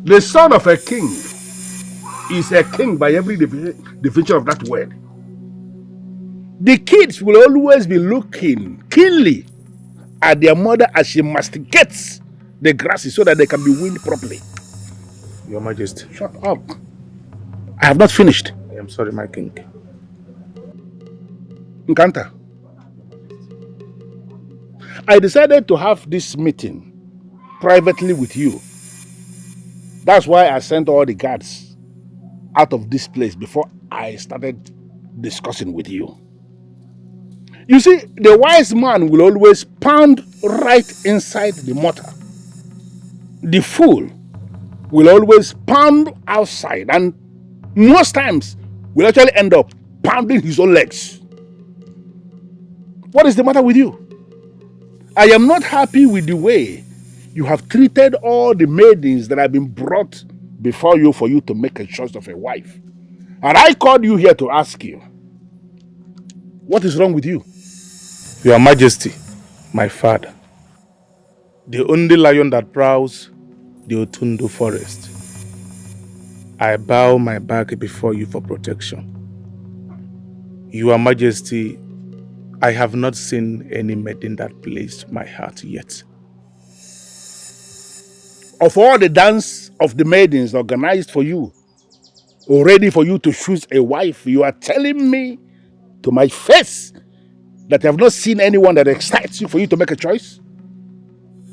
The son of a king is a king by every definition of that word. The kids will always be looking keenly at their mother as she masticates the grasses so that they can be weaned properly. Your Majesty. Shut up. I have not finished. I am sorry, my king. Nkanta, I decided to have this meeting privately with you. That's why I sent all the guards out of this place before I started discussing with you. You see, the wise man will always pound right inside the mortar. The fool will always pound outside, and most times will actually end up pounding his own legs. What is the matter with you? I am not happy with the way you have treated all the maidens that have been brought before you for you to make a choice of a wife. And I called you here to ask you, what is wrong with you? Your Majesty, my father, the only lion that prowls the Otundo forest, I bow my back before you for protection. Your Majesty, I have not seen any maiden that pleased my heart yet. Of all the dance of the maidens organized for you, ready for you to choose a wife, you are telling me to my face that you have not seen anyone that excites you for you to make a choice?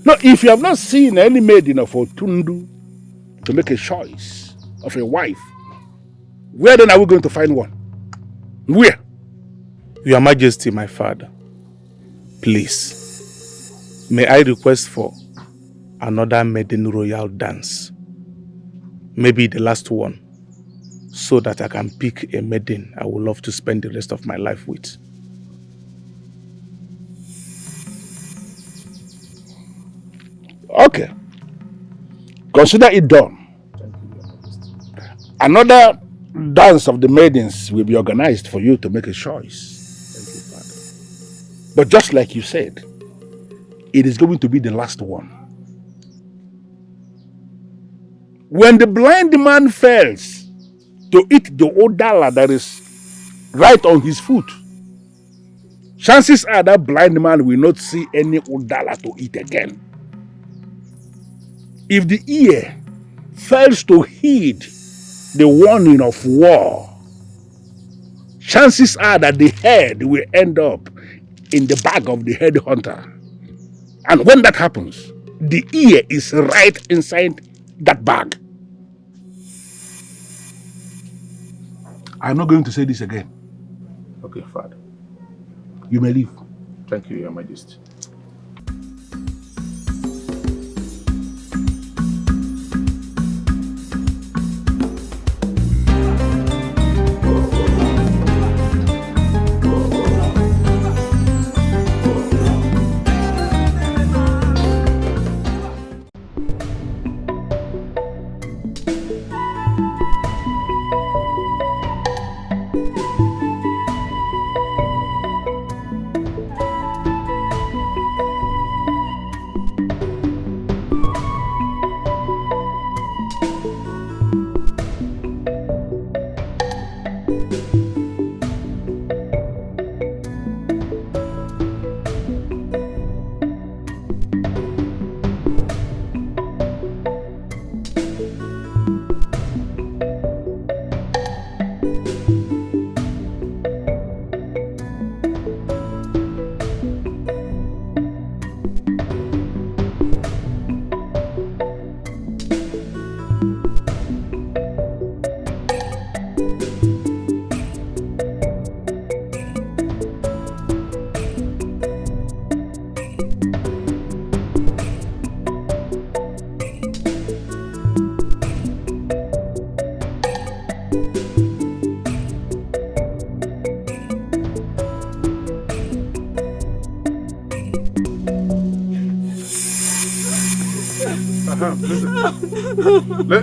No, if you have not seen any maiden of Otundu to make a choice of a wife, where then are we going to find one? Where? Your Majesty, my father, please, may I request for another maiden royal dance, maybe the last one, so that I can pick a maiden I would love to spend the rest of my life with. Okay. Consider it done. Another dance of the maidens will be organized for you to make a choice. Thank you, Father. But just like you said, it is going to be the last one. When the blind man fails to eat the odala that is right on his foot, chances are that blind man will not see any odala to eat again. If the ear fails to heed the warning of war, chances are that the head will end up in the bag of the head hunter. And when that happens, the ear is right inside that bag. I'm not going to say this again. Okay, Father. You may leave. Thank you, Your Majesty.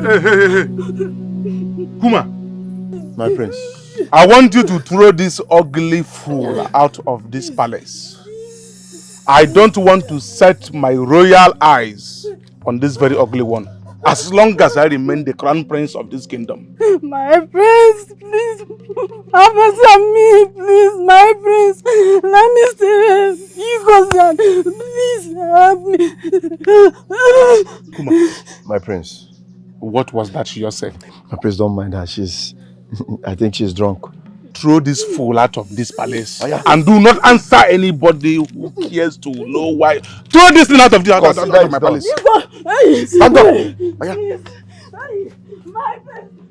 Hey. Kuma, My prince. I want you to throw this ugly fool out of this palace. I don't want to set my royal eyes on this very ugly one. as long as I remain the crown prince of this kingdom. My prince, please have mercy on me, please, my prince. Let me stay. Godson, please help me. Kuma, My prince. what was that she just said? My prince, don't mind her. I think she's drunk. Throw this fool out of this palace. Oh, yeah. And do not answer anybody who cares to know why. Throw this thing out of my palace. Stand up.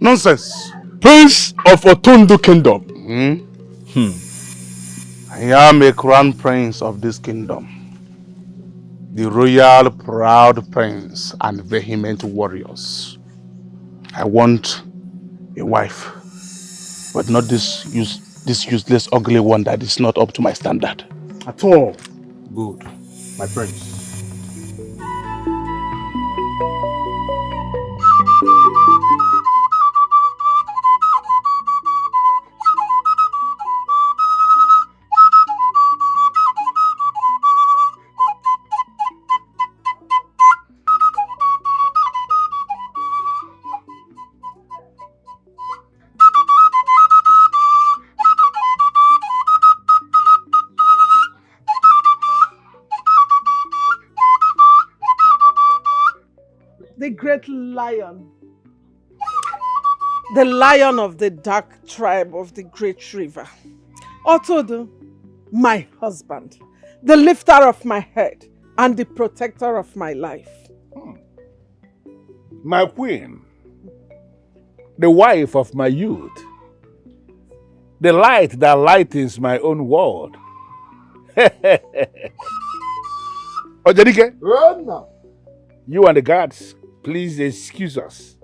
Nonsense. Prince of Otundu Kingdom. I am a crown prince of this kingdom. The royal proud prince and vehement warriors. I want a wife, but not this useless ugly one that is not up to my standard. At all. Good. My prince. The great lion. The lion of the dark tribe of the great river. Otodo, my husband, the lifter of my head and the protector of my life. My queen, the wife of my youth, the light that lightens my own world. Dikeh, Run now. you and the guards, please excuse us.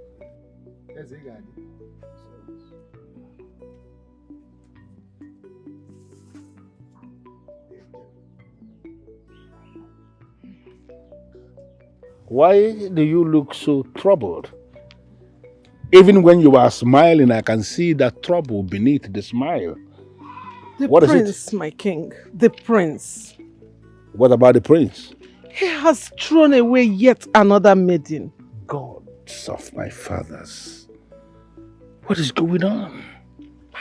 Why do you look so troubled? Even when you are smiling, I can see that trouble beneath the smile. The What is it? prince, my king, the prince. What about the prince? He has thrown away yet another maiden. Gods of my fathers. What is going on?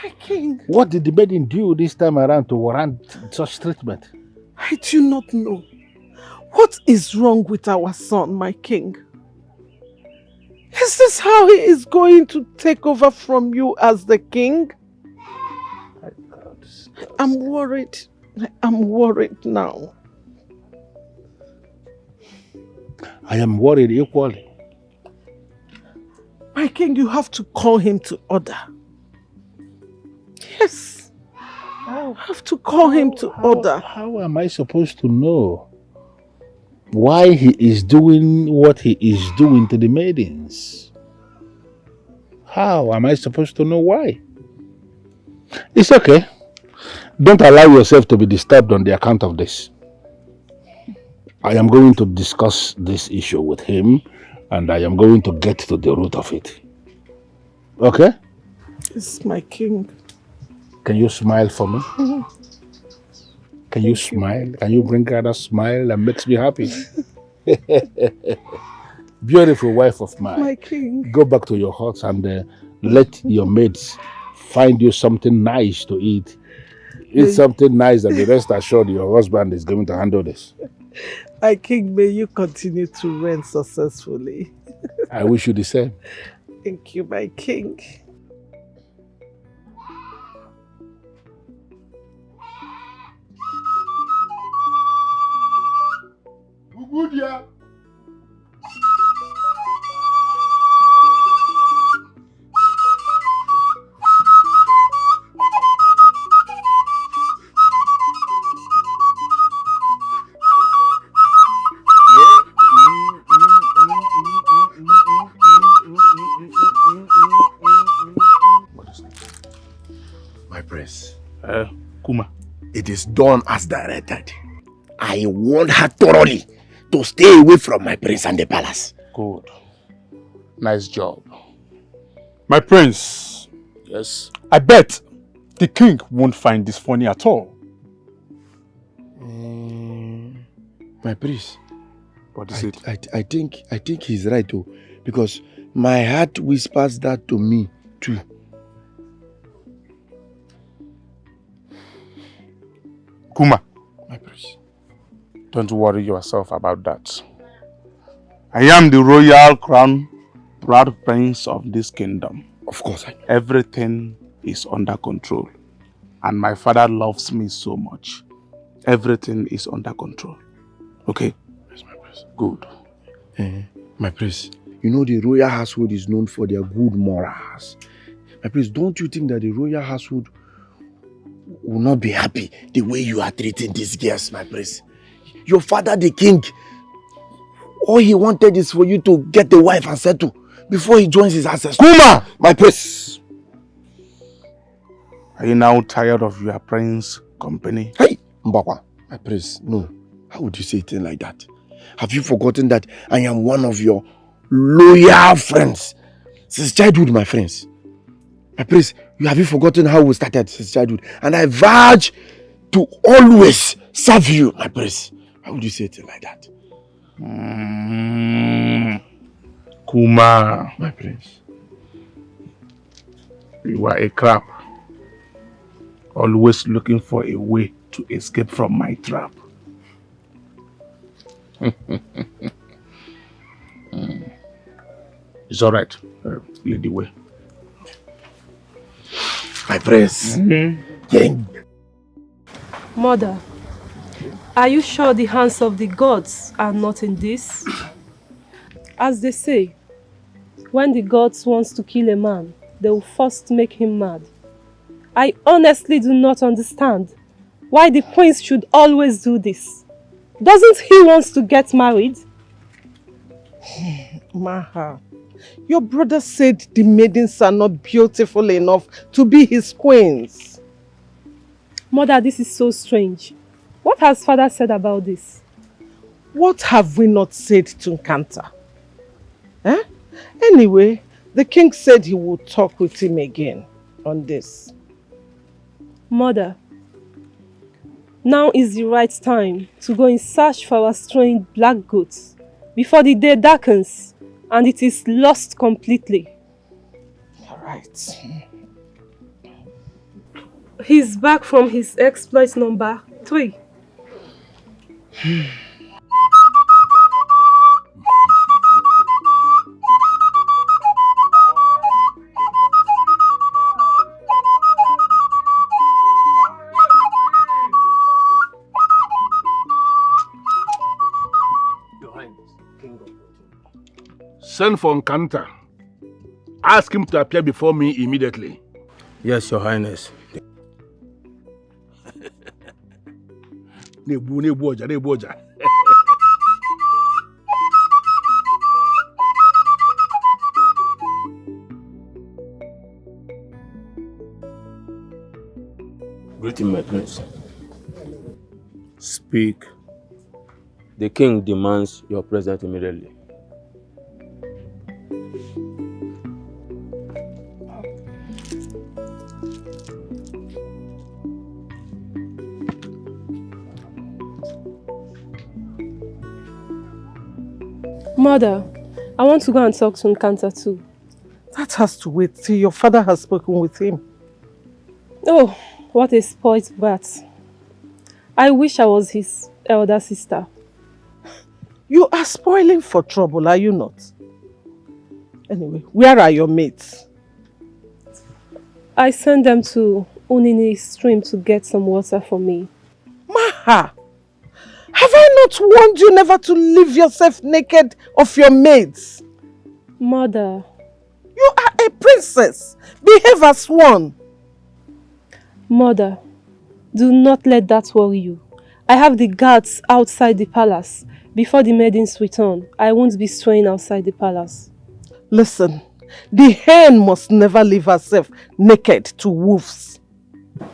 My king, What did the maiden do this time around to warrant such treatment? I do not know. What is wrong with our son, my king? Is this how he is going to take over from you as the king? I'm worried. I'm worried now. I am worried equally. My king, you have to call him to order. Yes. You have to call him to order. How am I supposed to know why he is doing what he is doing to the maidens? How am I supposed to know why? It's okay. Don't allow yourself to be disturbed on the account of this. I am going to discuss this issue with him and I am going to get to the root of it. Okay? Yes, my king. Can you smile for me? Can you smile? Can you bring out a smile that makes me happy? Beautiful wife of mine. My king. Go back to your hut and let your maids find you something nice to eat. Eat something nice and the rest assured your husband is going to handle this. My king, may you continue to reign successfully. I wish you the same. Thank you, my king. Ugudia. My prince. Kuma. It is done as directed. I warned her thoroughly to stay away from my prince and the palace. Good. Nice job. My prince, Yes. I bet the king won't find this funny at all. My prince. What is it? I think he's right too. Because my heart whispers that to me too. Kuma, My prince. don't worry yourself about that. I am the royal crown, proud prince of this kingdom. Of course I know. Everything is under control. And my father loves me so much. Everything is under control. Okay? Yes, my prince. Good. My prince, you know the royal household is known for their good morals. My prince, don't you think that the royal household will not be happy the way you are treating these girls, my prince? Your father, the king, all he wanted is for you to get a wife and settle before he joins his ancestors. Kuma! My prince! Are you now tired of your prince company? Hey, Mbakwa, my prince, no. How would you say a thing like that? Have you forgotten that I am one of your loyal friends? Since childhood, my friends. My prince, have you forgotten how we started since childhood? And I vowed to always serve you, my prince. How would you say a thing like that? Kuma, My prince. you are a crab. Always looking for a way to escape from my trap. It's all right. Lead the way. My prince. King. Mother, are you sure the hands of the gods are not in this? As they say, when the gods wants to kill a man, they will first make him mad. I honestly do not understand why the prince should always do this. Doesn't he want to get married? Maha, your brother said the maidens are not beautiful enough to be his queens. Mother, this is so strange. What has father said about this? What have we not said to Nkanta? Eh? Anyway, the king said he would talk with him again on this. Mother, now is the right time to go in search for our strange black goats before the day darkens and it is lost completely. All right. He's back from his exploit number 3. Send for Nkanta. Ask him to appear before me immediately. Yes, Your Highness. Nebu oja. Greeting, my prince. Speak. The king demands your presence immediately. Mother, I want to go and talk to Nkanta too. That has to wait till your father has spoken with him. Oh, what a spoilt brat. I wish I was his elder sister. You are spoiling for trouble, are you not? Anyway, where are your mates? I sent them to Unini stream to get some water for me. Maha! Have I not warned you never to leave yourself naked of your maids? Mother. You are a princess. Behave as one. Mother, do not let that worry you. I have the guards outside the palace. Before the maidens return, I won't be straying outside the palace. Listen, the hen must never leave herself naked to wolves.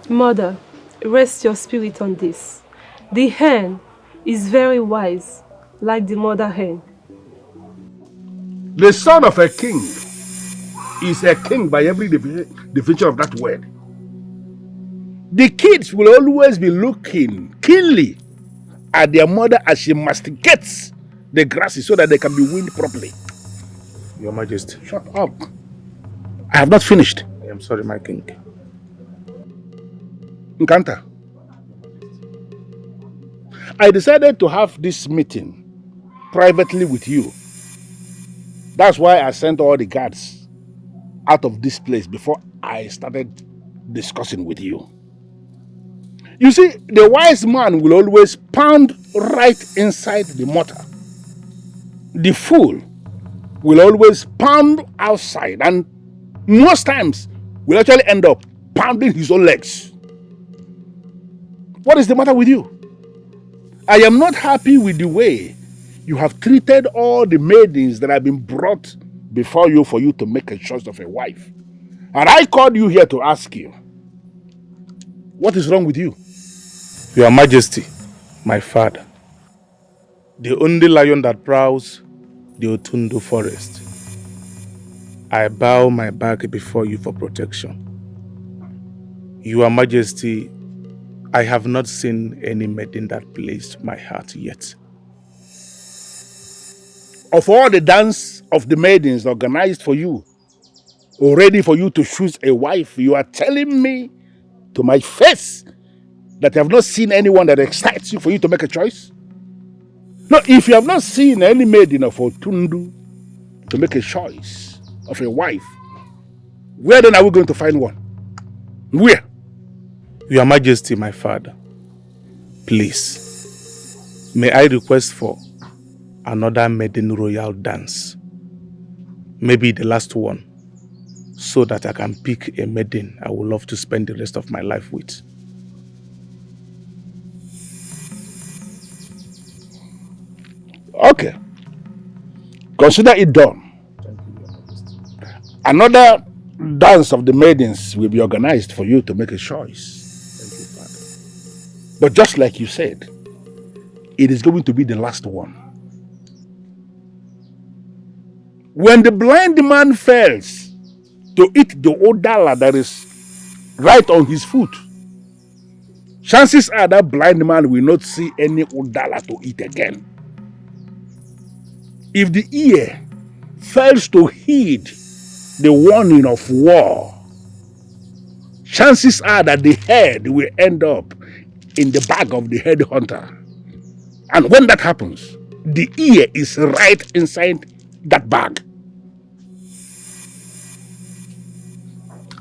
Mother, rest your spirit on this. The hen is very wise, like the mother hen. The son of a king is a king by every definition of that word. The kids will always be looking keenly at their mother as she masticates the grasses so that they can be weaned properly. Your Majesty. Shut up. I have not finished. I am sorry, my king. Nkanta, I decided to have this meeting privately with you. That's why I sent all the guards out of this place before I started discussing with you. You see, the wise man will always pound right inside the mortar. The fool will always pound outside, and most times will actually end up pounding his own legs. What is the matter with you? I am not happy with the way you have treated all the maidens that have been brought before you for you to make a choice of a wife. And I called you here to ask you, what is wrong with you? Your Majesty, my father, the only lion that prowls the Otundo forest, I bow my back before you for protection. Your Majesty, I have not seen any maiden that pleased my heart yet. Of all the dance of the maidens organized for you, or ready for you to choose a wife, you are telling me to my face that you have not seen anyone that excites you for you to make a choice? No, if you have not seen any maiden of Otundu to make a choice of a wife, where then are we going to find one? Where? Your Majesty, my father, please, may I request for another maiden royal dance, maybe the last one, so that I can pick a maiden I would love to spend the rest of my life with. Okay. Consider it done. Another dance of the maidens will be organized for you to make a choice. Thank you, Father. But just like you said, it is going to be the last one. When the blind man fails to eat the odala that is right on his foot, chances are that blind man will not see any odala to eat again. If the ear fails to heed the warning of war, chances are that the head will end up in the bag of the head hunter. And when that happens, the ear is right inside that bag.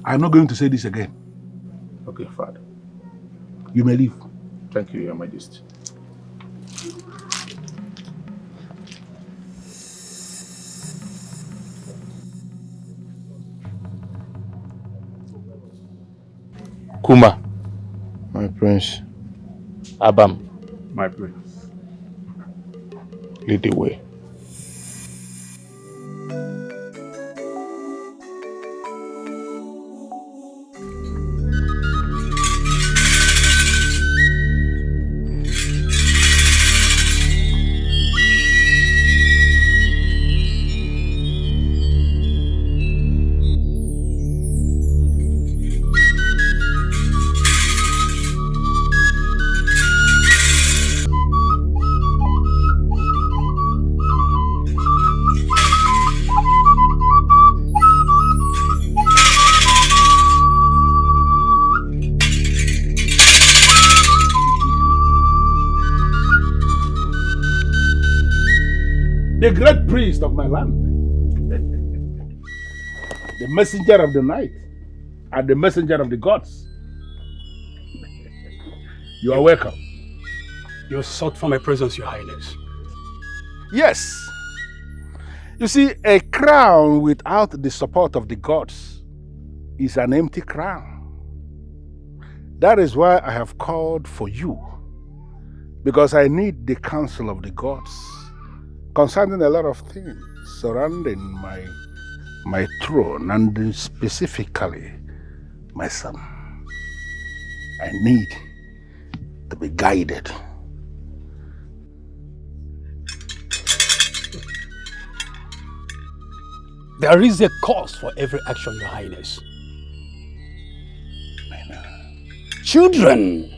I'm not going to say this again. Okay, Father. You may leave. Thank you, Your Majesty. Kuma, My prince. Abam, My prince. lead the way. The great priest of my land, the messenger of the night, and the messenger of the gods. You are welcome. You sought for my presence, Your Highness. Yes. You see, a crown without the support of the gods is an empty crown. That is why I have called for you, because I need the counsel of the gods concerning a lot of things surrounding my throne, and specifically my son. I need to be guided. There is a cause for every action, Your Highness. Children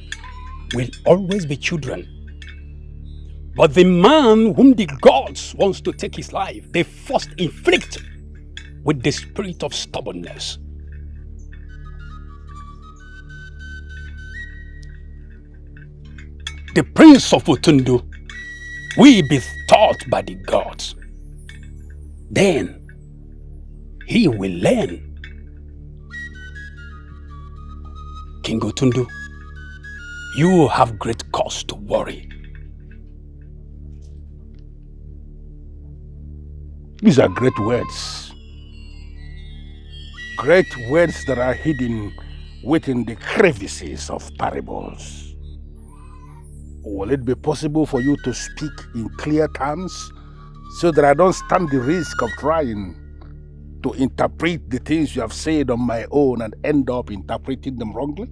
will always be children. But the man whom the gods wants to take his life, they first inflict with the spirit of stubbornness. The prince of Utundu will be taught by the gods. Then he will learn. King Utundu, you have great cause to worry. These are great words. Great words that are hidden within the crevices of parables. Will it be possible for you to speak in clear terms so that I don't stand the risk of trying to interpret the things you have said on my own and end up interpreting them wrongly?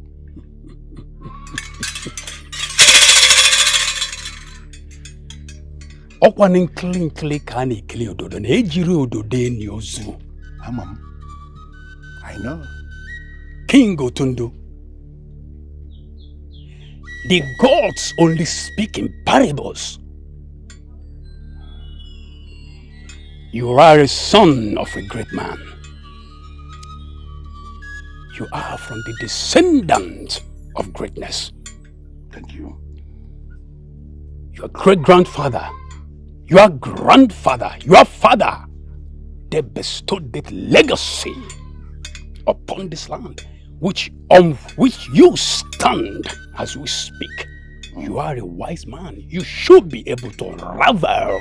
Okwanin klinkli kani kli ododo na ejiri ododo eni ozu. Amam, I know. King Otundu, the gods only speak in parables. You are a son of a great man. You are from the descendant of greatness. Thank you. Your great-grandfather, your grandfather, your father, they bestowed that legacy upon this land, on which you stand as we speak. You are a wise man. You should be able to unravel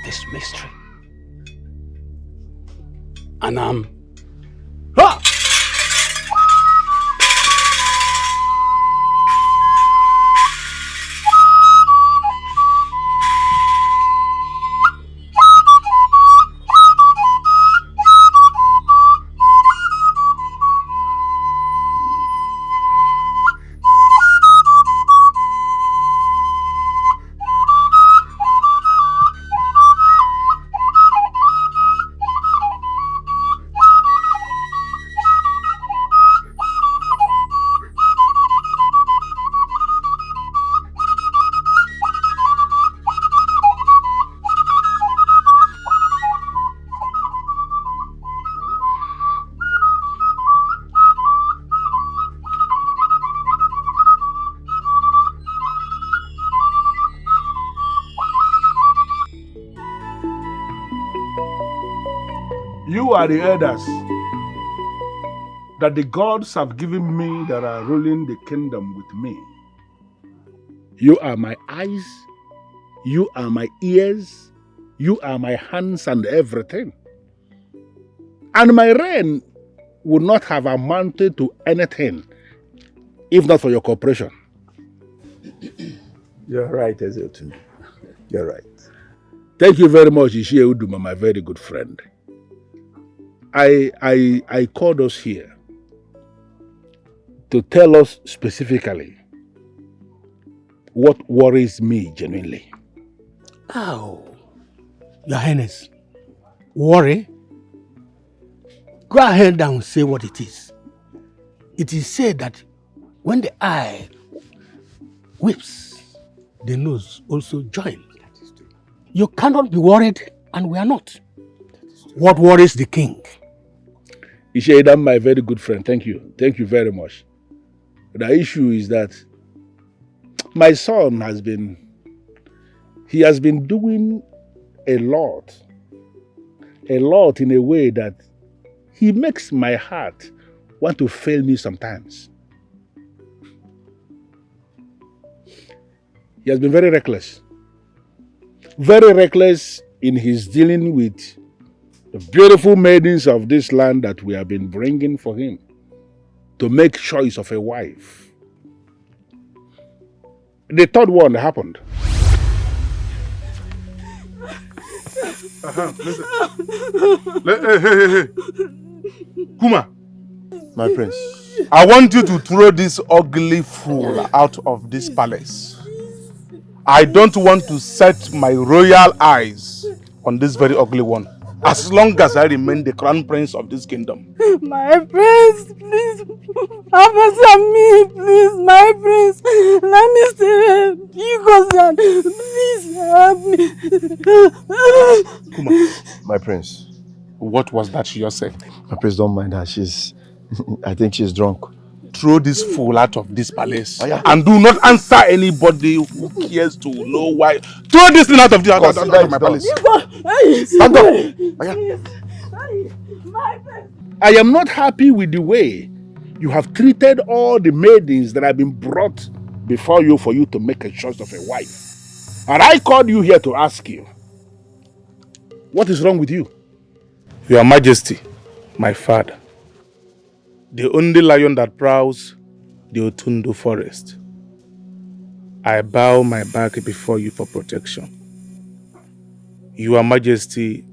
this mystery. And You are the elders that the gods have given me that are ruling the kingdom with me. You are my eyes, you are my ears, you are my hands and everything. And my reign would not have amounted to anything if not for your cooperation. You're right, Ezeotu. You're right. Thank you very much, Ishie Uduma, my very good friend. I called us here to tell us specifically what worries me genuinely. oh, Your Highness, worry? Go ahead and say what it is. It is said that when the eye weeps, the nose also joins. You cannot be worried, and we are not. What worries the king? Ishaidam, my very good friend, thank you. Thank you very much. The issue is that my son has been doing a lot in a way that he makes my heart want to fail me sometimes. He has been very reckless in his dealing with the beautiful maidens of this land that we have been bringing for him to make choice of a wife. The third one happened. Listen. Hey. Kuma. My prince. I want you to throw this ugly fool out of this palace. I don't want to set my royal eyes on this very ugly one. as long as I remain the crown prince of this kingdom. My prince, please have mercy on me, please, my prince. Let me stay. You Godson, please help me. Kuma, My prince. what was that you just said? My prince, don't mind her. I think she's drunk. Throw this fool out of this palace. Oh, yeah. And do not answer anybody who cares to know why. Throw this thing out of my palace. Stand up. Oh, yeah. I am not happy with the way you have treated all the maidens that have been brought before you for you to make a choice of a wife. And I called you here to ask you, what is wrong with you? Your Majesty, my father, the only lion that prowls the Otundo forest, I bow my back before you for protection. Your Majesty,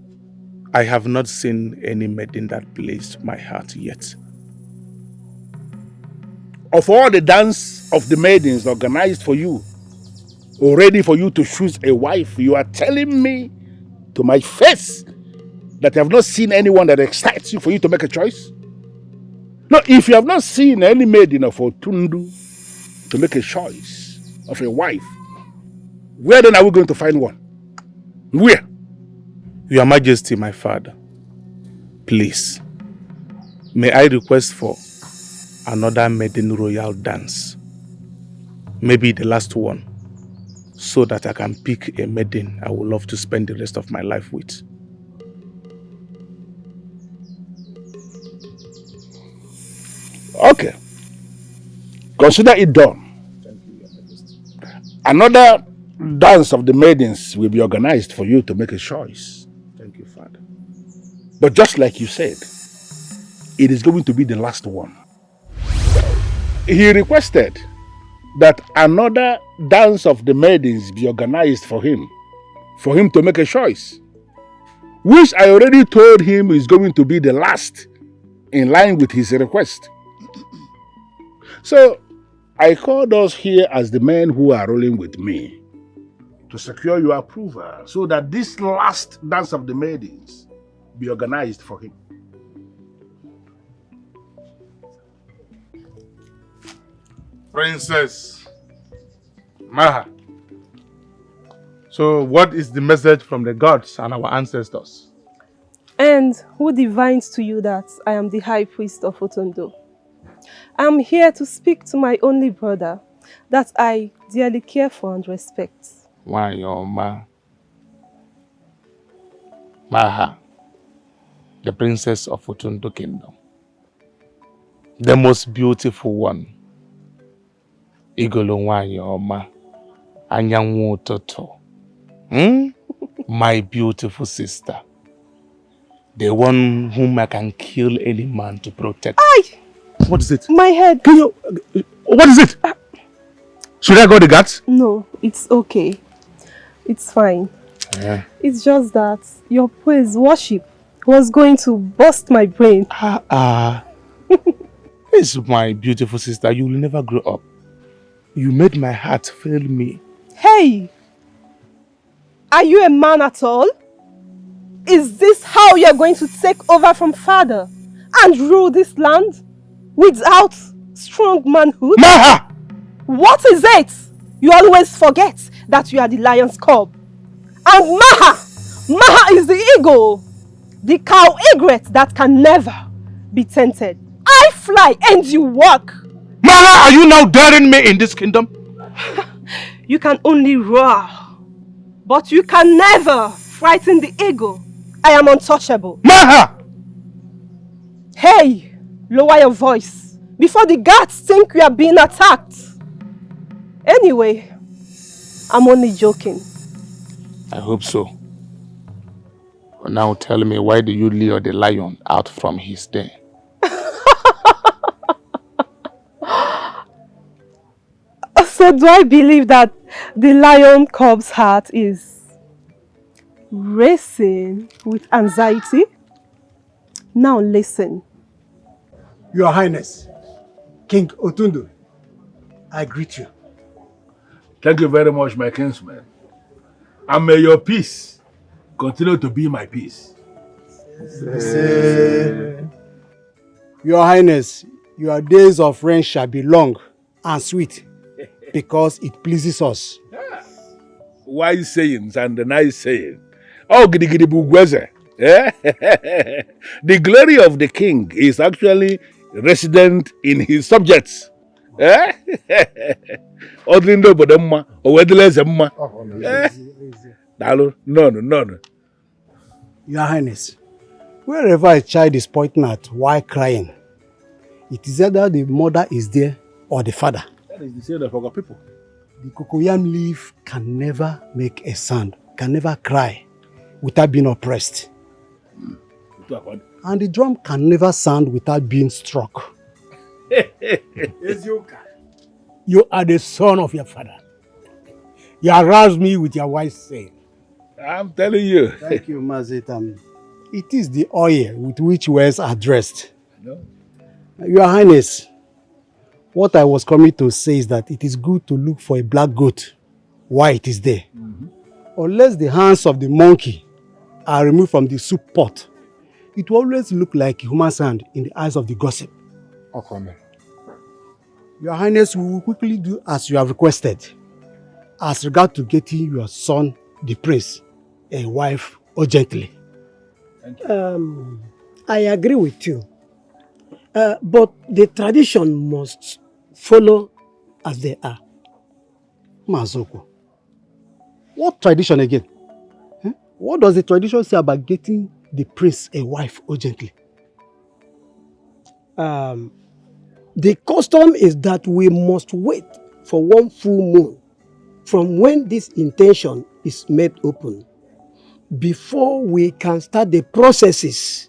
I have not seen any maiden that pleased my heart yet. Of all the dance of the maidens organized for you, or ready for you to choose a wife, you are telling me to my face that you have not seen anyone that excites you for you to make a choice? No, if you have not seen any maiden of Otundu to make a choice of a wife, where then are we going to find one? Where? Your Majesty, my father, please, may I request for another maiden royal dance? Maybe the last one, so that I can pick a maiden I would love to spend the rest of my life with. Okay. Consider it done. Thank you, Your Majesty. Another dance of the maidens will be organized for you to make a choice. Thank you, Father. But just like you said, it is going to be the last one. He requested that another dance of the maidens be organized for him to make a choice, which I already told him is going to be the last in line with his request. So I called us here as the men who are rolling with me to secure your approval so that this last dance of the maidens be organized for him. Princess Maha. So what is the message from the gods and our ancestors? And who divines to you that I am the high priest of Otundo? I am here to speak to my only brother that I dearly care for and respect. Why, your Maha, the princess of Otundo Kingdom, the most beautiful one. Igolo wanyi oma, anyanwu toto. My beautiful sister, the one whom I can kill any man to protect. Aye! What is it? My head. Can you? What is it? Should I go the guts? No, it's okay. It's fine. Yeah. It's just that your praise worship was going to bust my brain. This is my beautiful sister. You will never grow up. You made my heart fail me. Hey! Are you a man at all? Is this how you're going to take over from father and rule this land without strong manhood? Maha! What is it? You always forget that you are the lion's cub. And Maha! Maha is the eagle. The cow egret that can never be tainted. I fly and you walk. Maha, are you now daring me in this kingdom? You can only roar, but you can never frighten the eagle. I am untouchable. Maha! Hey, lower your voice before the guards think we are being attacked. Anyway, I'm only joking. I hope so. But now tell me, why do you lure the lion out from his den? So do I believe that the lion cub's heart is racing with anxiety? Now listen. Your Highness, King Otundo, I greet you. Thank you very much, my kinsman. And may your peace continue to be my peace. Your Highness, your days of reign shall be long and sweet because it pleases us. Wise sayings and the nice saying. Oh, gidi bugweze. The glory of the king is actually resident in his subjects. Odlindo bodemma, owedlezemma. No. Your Highness, wherever a child is pointing at while crying, it is either the mother is there or the father. That is the saying of our people. The cocoyam leaf can never make a sound, can never cry without being oppressed. And the drum can never sound without being struck. You are the son of your father. You aroused me with your wise saying. I'm telling you. Thank you, Mazetam. It is the oil with which words are dressed. No. Your Highness, what I was coming to say is that it is good to look for a black goat while it is there. Unless the hands of the monkey are removed from the soup pot, it will always look like a human's hand in the eyes of the gossip. Okay. Your Highness, we will quickly do as you have requested, as regard to getting your son, the prince, a wife urgently. I agree with you. But the tradition must follow as they are. Mazoko, what tradition again? What does the tradition say about getting the prince a wife urgently? The custom is that we must wait for one full moon from when this intention is made open before we can start the processes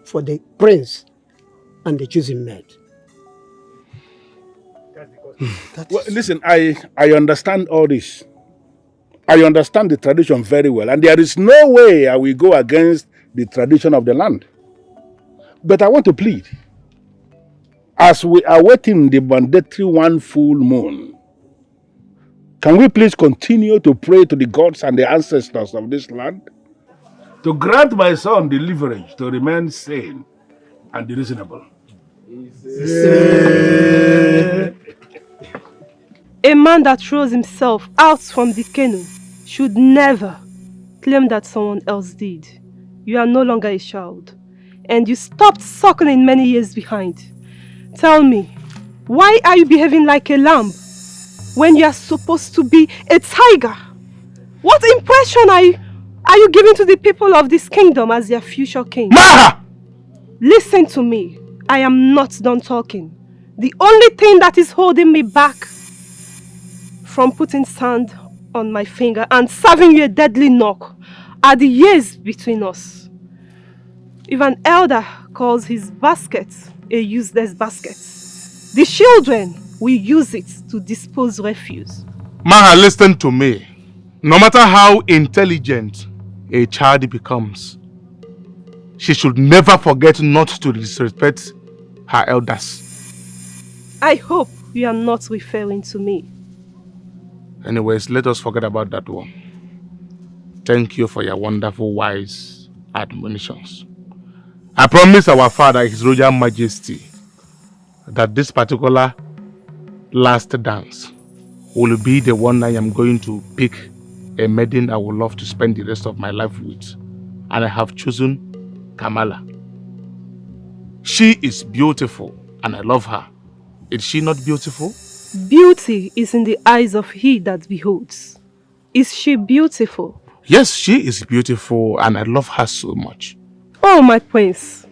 for the prince and the choosing maid. Well, listen, I understand all this. I understand the tradition very well, and there is no way I will go against the tradition of the land. But I want to plead. As we are waiting the mandatory one full moon, can we please continue to pray to the gods and the ancestors of this land to grant my son the leverage to remain sane and reasonable? A man that throws himself out from the canoe should never claim that someone else did. You are no longer a child, and you stopped suckling many years behind. Tell me, why are you behaving like a lamb when you are supposed to be a tiger? What impression are you giving to the people of this kingdom as their future king? Maha! Listen to me. I am not done talking. The only thing that is holding me back from putting sand on my finger and serving you a deadly knock are the years between us. If an elder calls his basket a useless basket, the children will use it to dispose refuse. Maha, listen to me. No matter how intelligent a child becomes, she should never forget not to disrespect her elders. I hope you are not referring to me. Anyways, let us forget about that one. Thank you for your wonderful, wise admonitions. I promise our father, His Royal Majesty, that this particular last dance will be the one I am going to pick a maiden I would love to spend the rest of my life with. And I have chosen Kamala. She is beautiful and I love her. Is she not beautiful? Beauty is in the eyes of he that beholds. Is she beautiful? Yes, she is beautiful and I love her so much. Oh, my prince.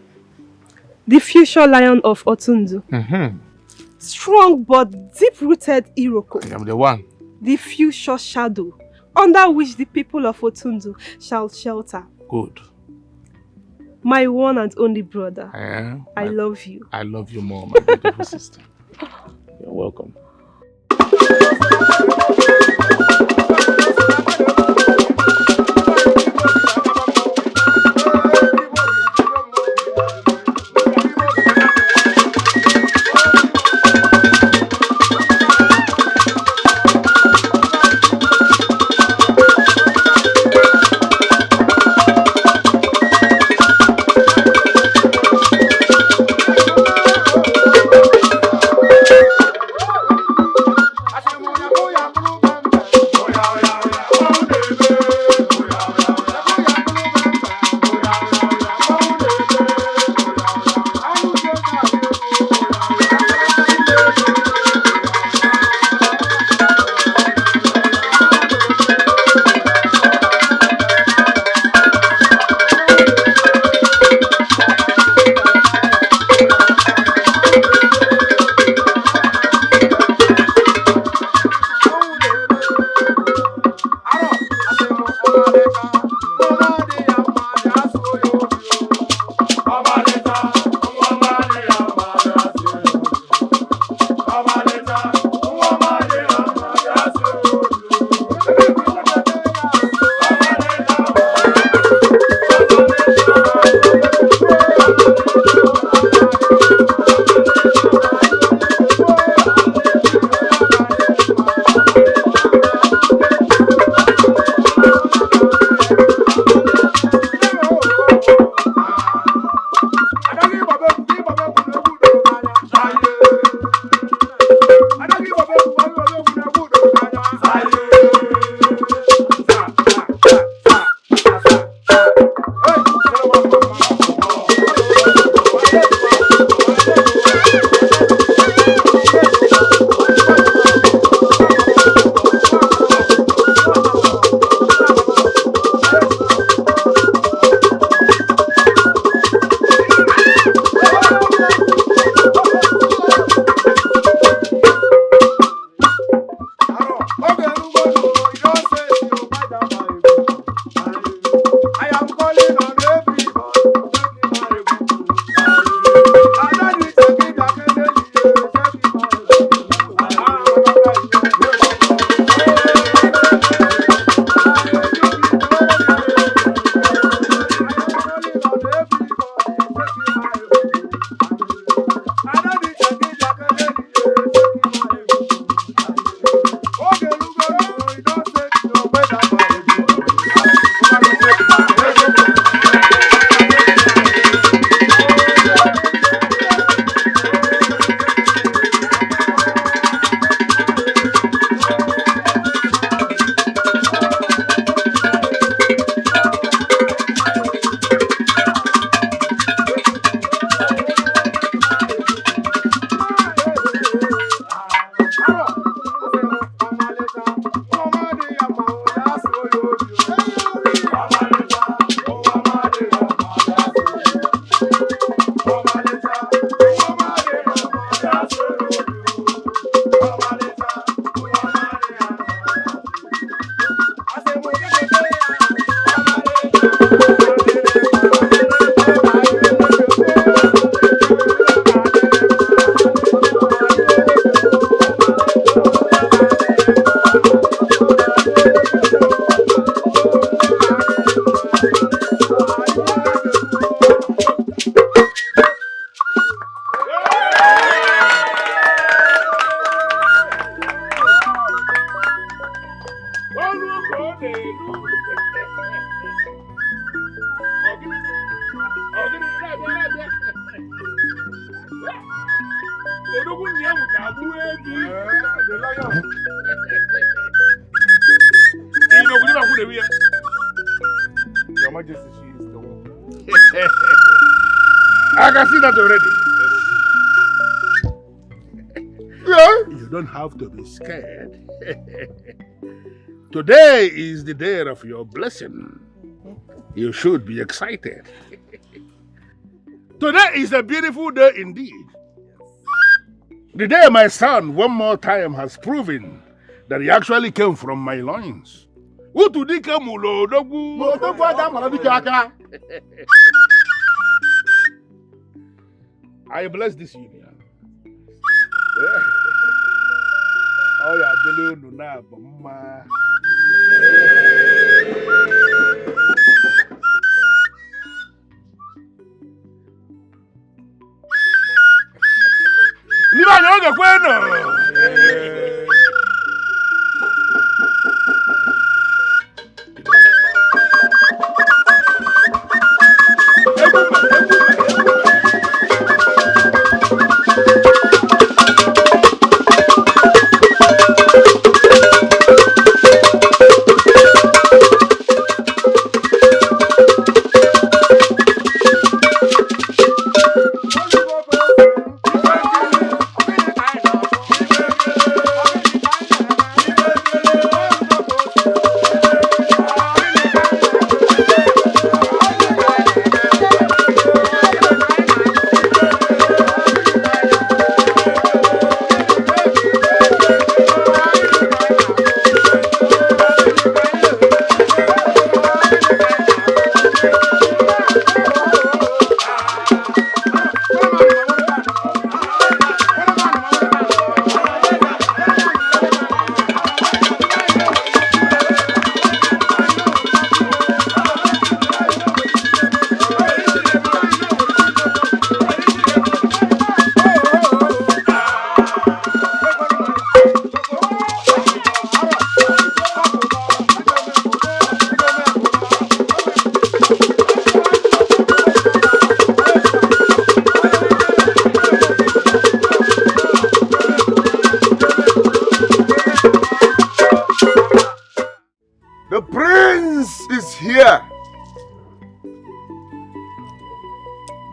The future lion of Otundu. Strong but deep-rooted Iroko. I am the one. The future shadow under which the people of Otundu shall shelter. Good. My one and only brother. I love you. I love you more, my beautiful sister. You're welcome. Your Majesty, she is the one. I can see that already. You don't have to be scared. Today is the day of your blessing. You should be excited. Today is a beautiful day indeed. The day my son one more time has proven that he actually came from my loins. Dikeh mulo I bless this union. Oh yeah, Belu Nuna Bama. Liba nyoga kweno.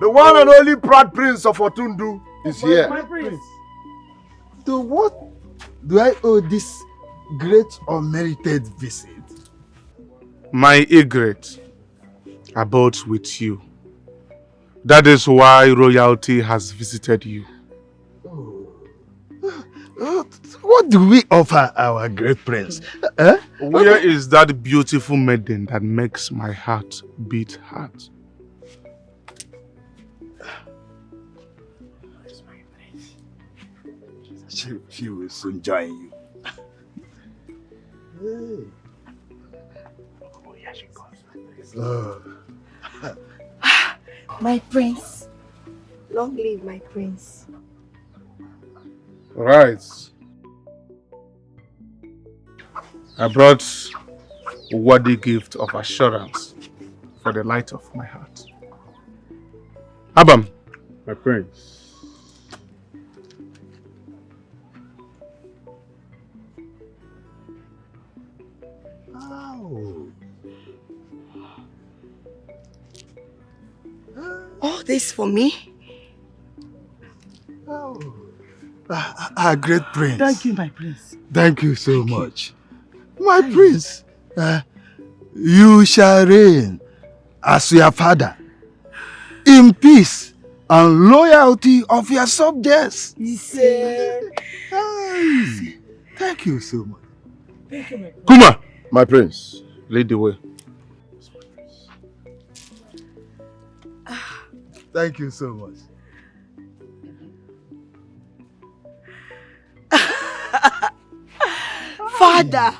The one and only proud prince of Otundu is here. My prince. To what do I owe this great unmerited visit? My egret abodes with you. That is why royalty has visited you. What do we offer our great prince? Where is that beautiful maiden that makes my heart beat hard? She will soon join you. Oh, yeah, she goes. My prince. Long live my prince. Right. I brought a worthy gift of assurance for the light of my heart. Abam. My prince. All this for me? Our great prince. Thank you, my prince. Thank you so much. My prince, you shall reign as your father in peace and loyalty of your subjects. Thank you so much. Thank you, my prince. Kuma! My prince. Lead the way. Thank you so much. Father,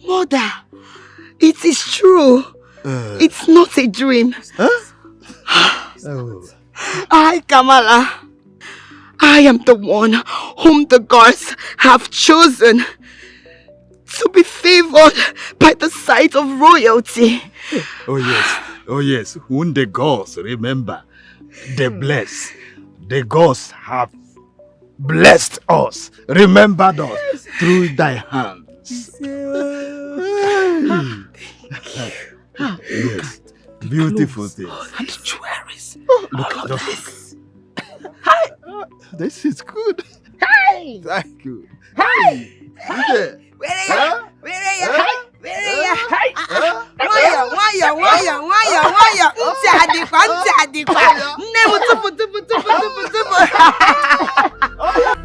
mother, it is true. It's not a dream. I, Kamala, I am the one whom the gods have chosen to be favored by the sight of royalty. Oh yes, whom the gods remember, the blessed, the gods have blessed us, remembered us through thy hands. Yes, beautiful things. And the jewelries. Look at this. Hi. This is good. Hi. Thank you. Hi. Hi. Where are you? Where are you? Where are you? Wire.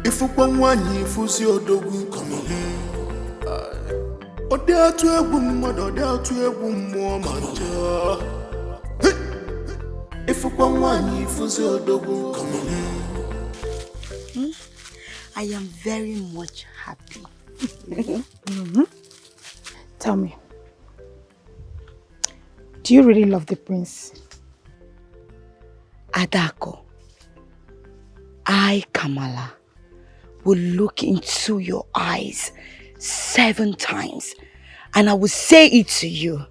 If you want one, you fuse your dog come here. Or there to a woman, or there to a woman, if you want one, you fuse your dog come here. I am very much happy. Tell me, do you really love the prince? Adako, I, Kamala, will look into your eyes 7 times and I will say it to you.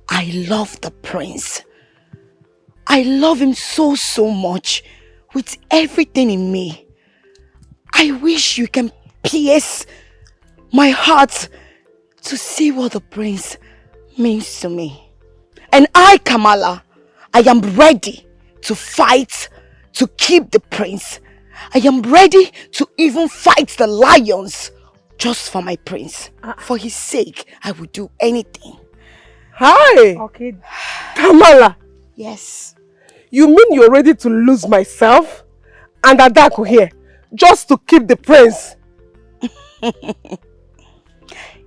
I love the prince. I love him so much with everything in me. I wish you can pierce my heart to see what the prince means to me. And I, Kamala, I am ready to fight to keep the prince. I am ready to even fight the lions just for my prince. For his sake, I would do anything. Hi! Okay. Kamala! Yes. You mean you're ready to lose myself and Adako here just to keep the prince?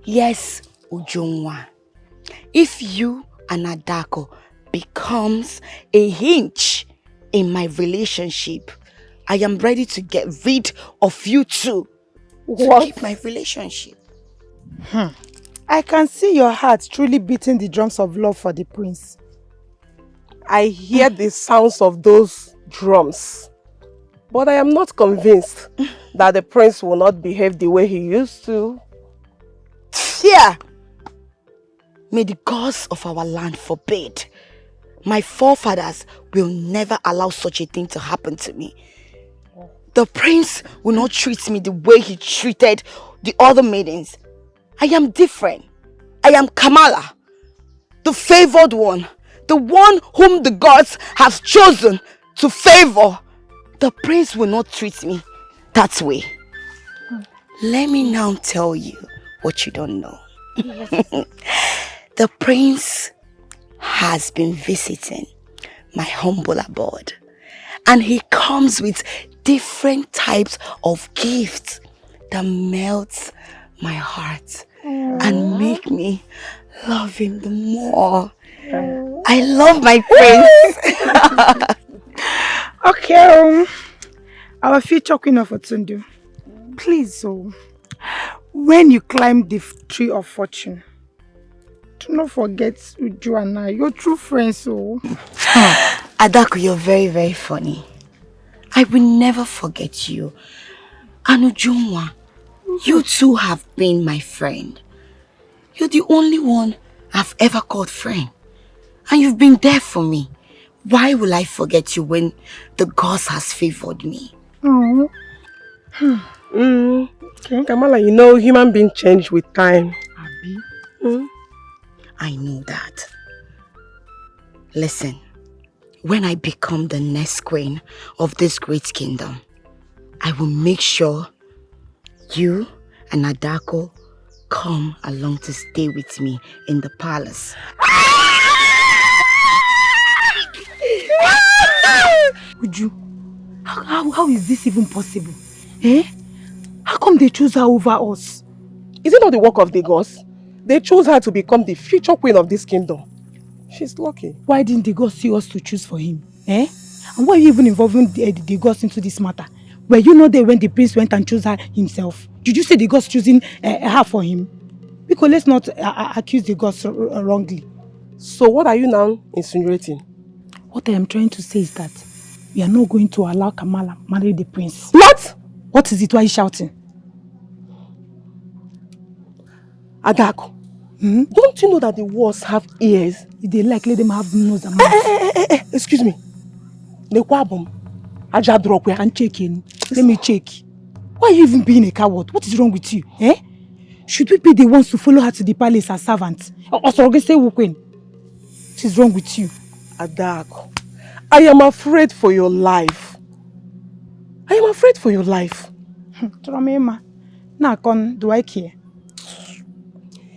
Yes, Ujungwa. If you and Adako becomes a hinge in my relationship, I am ready to get rid of you two to keep my relationship. I can see your heart truly beating the drums of love for the prince. I hear the sounds of those drums, but I am not convinced that the prince will not behave the way he used to. Yeah. May the gods of our land forbid. My forefathers will never allow such a thing to happen to me. The prince will not treat me the way he treated the other maidens. I am different. I am Kamala, the favored one, the one whom the gods have chosen to favor. The prince will not treat me that way. Let me now tell you what you don't know. The prince has been visiting my humble abode, and he comes with different types of gifts that melts my heart and make me love him the more. I love my prince. Okay, our future queen of Otundu, please, when you climb the tree of fortune, do not forget Uju and I, your true friends. Adako, you're very funny. I will never forget you. And Ujunwa, you two have been my friend. You're the only one I've ever called friend. And you've been there for me. Why will I forget you when the gods has favored me? Okay. Kamala, you know human beings change with time. I know that. Listen, when I become the next queen of this great kingdom, I will make sure you and Adako come along to stay with me in the palace. Uju, how is this even possible? How come they choose her over us? Is it not the work of the gods? They chose her to become the future queen of this kingdom. She's lucky. Why didn't the gods see us to choose for him? And why are you even involving the gods into this matter? Were you not there when the prince went and chose her himself? Did you see the gods choosing her for him? Because let's not accuse the gods wrongly. So what are you now insinuating? What I am trying to say is that we are not going to allow Kamala marry the prince. What? What is it? Why are you shouting? Adako, don't you know that the walls have ears? If they like, let them have nose and mouth. Excuse me. I'm checking. Let me check. Why are you even being a coward? What is wrong with you? Eh? Should we be the ones to follow her to the palace as servants? Or say queen? What is wrong with you? Adako, I am afraid for your life. I am afraid for your life. Tramema, Nakon, do I care?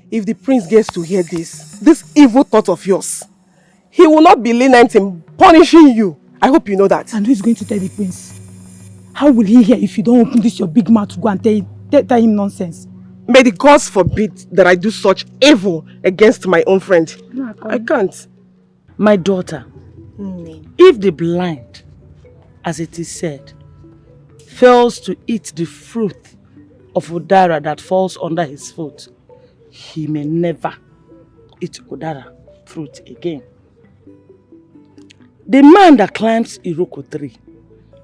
If the prince gets to hear this evil thought of yours, he will not be lenient in punishing you. I hope you know that. And who is going to tell the prince? How will he hear if you don't open this your big mouth to go and tell him nonsense? May the gods forbid that I do such evil against my own friend. I can't. My daughter, if the blind, as it is said, fails to eat the fruit of Udara that falls under his foot, he may never eat Udara fruit again. The man that climbs Iroko tree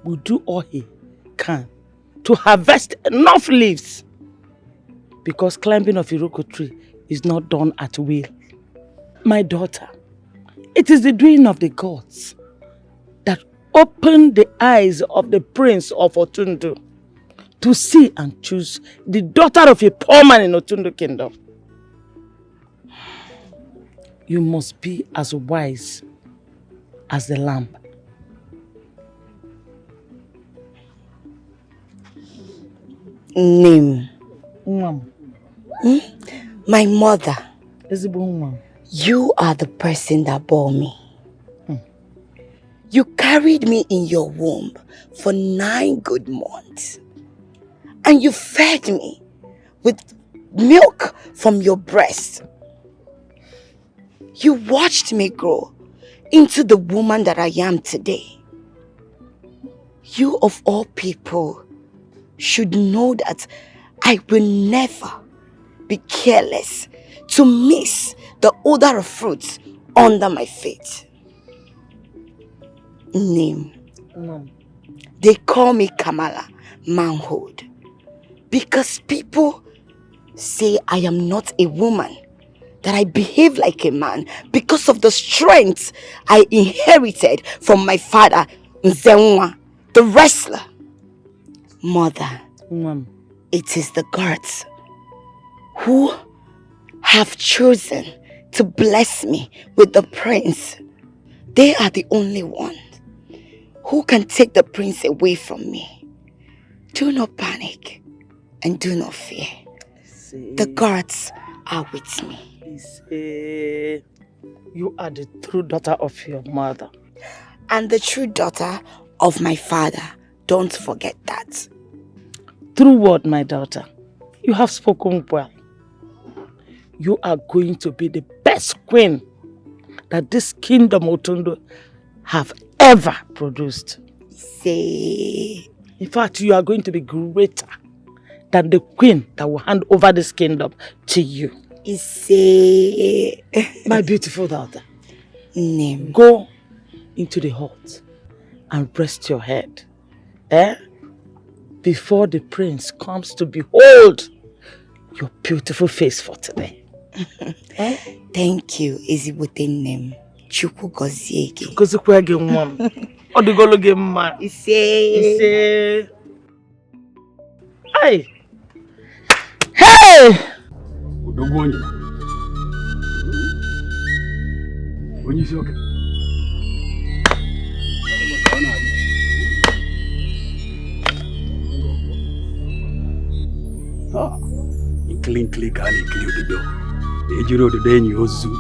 will do all he can to harvest enough leaves, because climbing of Iroko tree is not done at will. My daughter, it is the doing of the gods that opened the eyes of the prince of Otundu to see and choose the daughter of a poor man in Otundu kingdom. You must be as wise as the lamb. Name. Mom. My mother. Mom. You are the person that bore me. You carried me in your womb for 9 good months. And you fed me with milk from your breast. You watched me grow into the woman that I am today. You of all people should know that I will never be careless to miss the odor of fruits under my feet. Name. They call me Kamala, manhood, because people say I am not a woman, that I behave like a man because of the strength I inherited from my father, Nzenwa, the wrestler. Mother, it is the gods who have chosen to bless me with the prince. They are the only ones who can take the prince away from me. Do not panic and do not fear. The gods are with me. You are the true daughter of your mother. And the true daughter of my father. Don't forget that. True word, my daughter. You have spoken well. You are going to be the best queen that this kingdom Otundu have ever produced. Say. In fact, you are going to be greater than the queen that will hand over this kingdom to you. Say. My beautiful daughter. Name. Go into the hut and rest your head. Before the prince comes to behold your beautiful face for today. Thank you, Ezibote name. Chukwu gozie gị. Gozikwa gị nwa m. Ọ dịgolo gị mma. Ise. Hey! Hey! Odogwu onye. Onye isi oke. Nkili ka a na-ekili ododo. Na-ejiri ododo enyi ozu.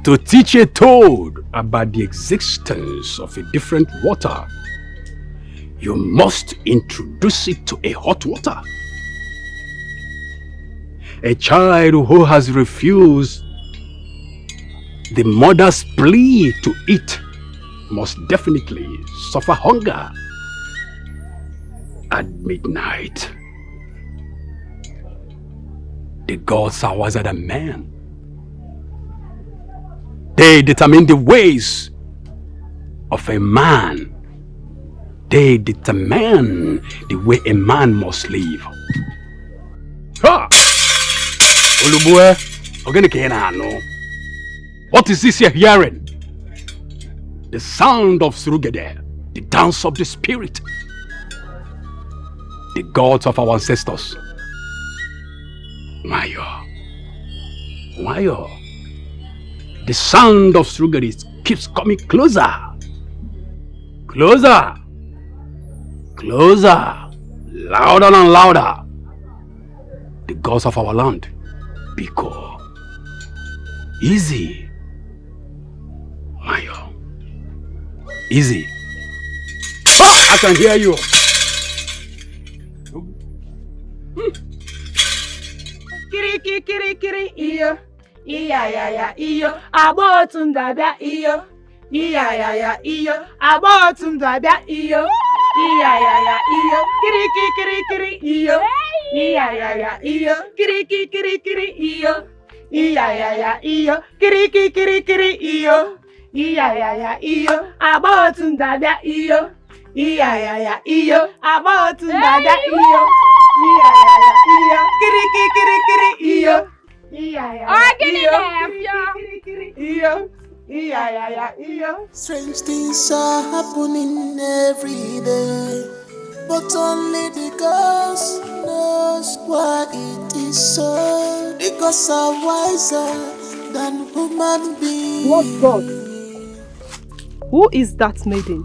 To teach a toad about the existence of a different water, you must introduce it to a hot water. A child who has refused the mother's plea to eat must definitely suffer hunger at midnight. The gods are wiser than men. They determine the ways of a man They determine the way a man must live. Ha! Olubue, what is this you're hearing? The sound of Surugede, the dance of the spirit, the gods of our ancestors. Mayo, the sound of Surugede keeps coming closer, closer, louder and louder. The gods of our land, Biko, easy, Mayo, easy. I can hear you. Kiri iyo, iya iyo, abotum dada iyo, iya iyo, abotum dada iyo, iya iyo, kiri iyo, iya iyo, kiri iyo, iya iyo, kiri iyo, iya iyo, abotum dada iyo, iya iyo, abotum dada iyo. Strange things are happening every day, but only the gods knows why it is so. The gods are wiser than human beings. What God? Who is that maiden?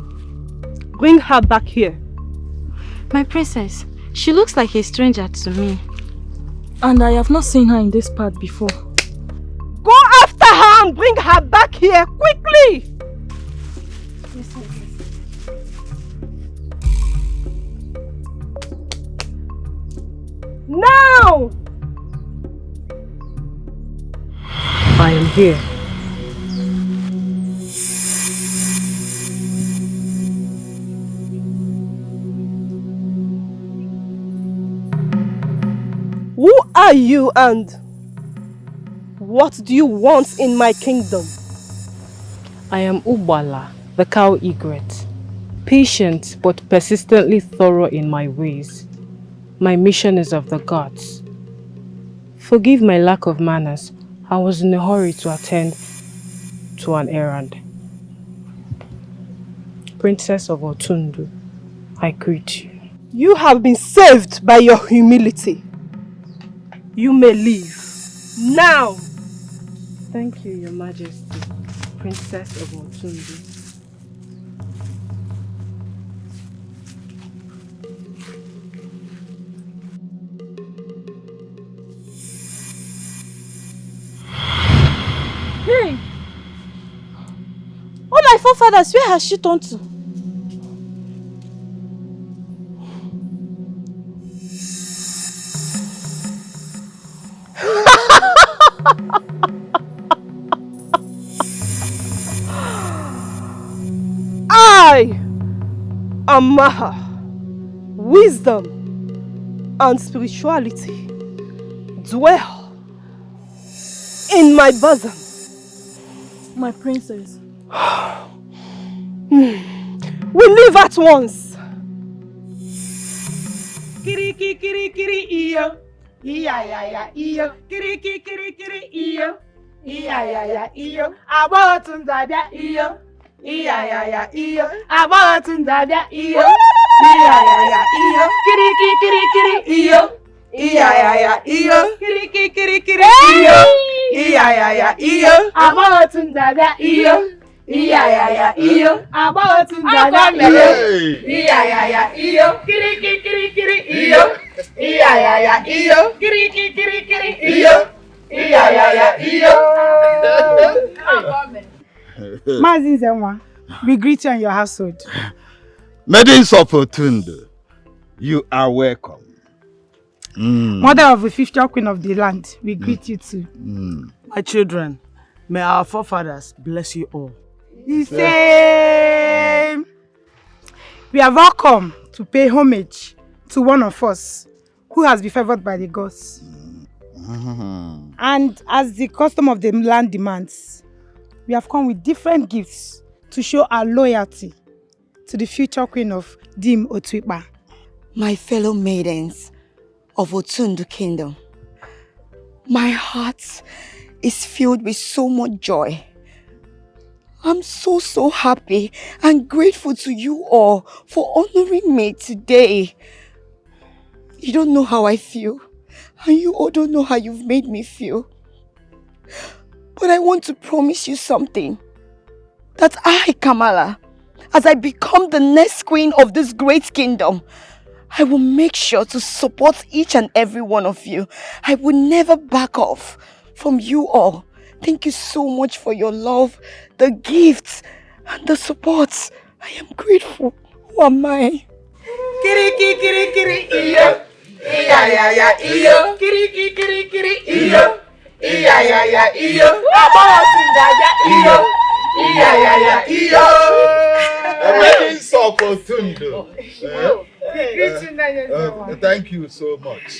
Bring her back here. My princess, she looks like a stranger to me. And I have not seen her in this part before. Go after her and bring her back here, quickly! Yes, now! I am here. Who are you and what do you want in my kingdom? I am Ubah, the cow egret, patient but persistently thorough in my ways. My mission is of the gods. Forgive my lack of manners. I was in a hurry to attend to an errand. Princess of Otundu, I greet you. You have been saved by your humility. You may leave. Now! Thank you, Your Majesty, Princess of Otundu. Hey! All my forefathers, where has she turned to? I am Maha. Wisdom and spirituality dwell in my bosom. My princess. We leave at once. Kiri iyo, iya iyo, kiri iyo, iya iyo, abotum dada iyo, iya iyo, abotum dada iyo, iya iyo, kiri iyo, iya iyo, kiri iyo, iya iyo, abotum dada iyo. Iya iyo, abotum dada iyo. Iya iyo, kiri iyo. Iya iyo, kiri iyo. Iya iyo. Mazinzenwa, we greet you and your household. Maidens of Otundu, you are welcome. Mother of the 50th queen of the land, we greet you too. My children, may our forefathers bless you all. The same. We are welcome to pay homage to one of us who has been favored by the gods. And as the custom of the land demands, we have come with different gifts to show our loyalty to the future queen of Dim Otuipa. My fellow maidens of Otundu Kingdom, my heart is filled with so much joy. I'm so happy and grateful to you all for honoring me today. You don't know how I feel, and you all don't know how you've made me feel. But I want to promise you something. That I, Kamala, as I become the next queen of this great kingdom, I will make sure to support each and every one of you. I will never back off from you all. Thank you so much for your love, the gifts, and the support. I am grateful. Who am I? Kiri kiri kiri iyo. Iya ya ya iyo. Kiri kiri kiri iyo. Iya ya ya iyo. Abo tindaja iyo. Iya ya ya iyo. Wedding song for Tundu. Thank you so much.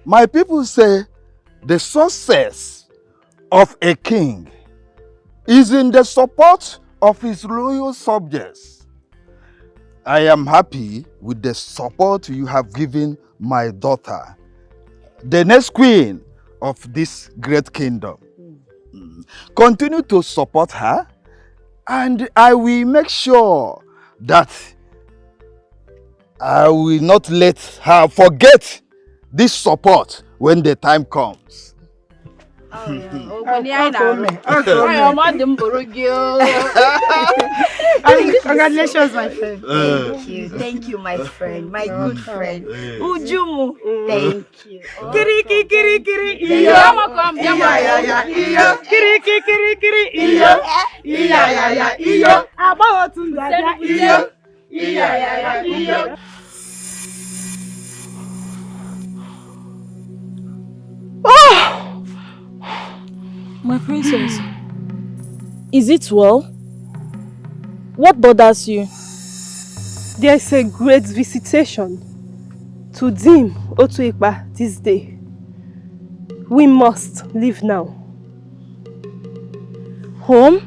My people say the success of a king is in the support of his loyal subjects. I am happy with the support you have given my daughter, the next queen of this great kingdom. Continue to support her, and I will make sure that I will not let her forget this support when the time comes. Congratulations, my friend. Thank you, my friend, my good friend. Ujumu, thank you. Kiri kiri kiri iyo. Iya ya ya iyo. Kiri kiri kiri iyo. Iya ya ya iyo. Abo tindaja iyo. Iya ya ya iyo. Oh! My princess, is it well? What bothers you? There is a great visitation to Dim Otuipa this day. We must leave now. Home?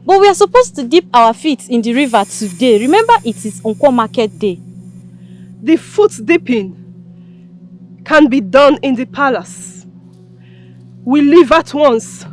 But we are supposed to dip our feet in the river today. Remember, it is Unko Market Day. The foot dipping can be done in the palace. We leave at once.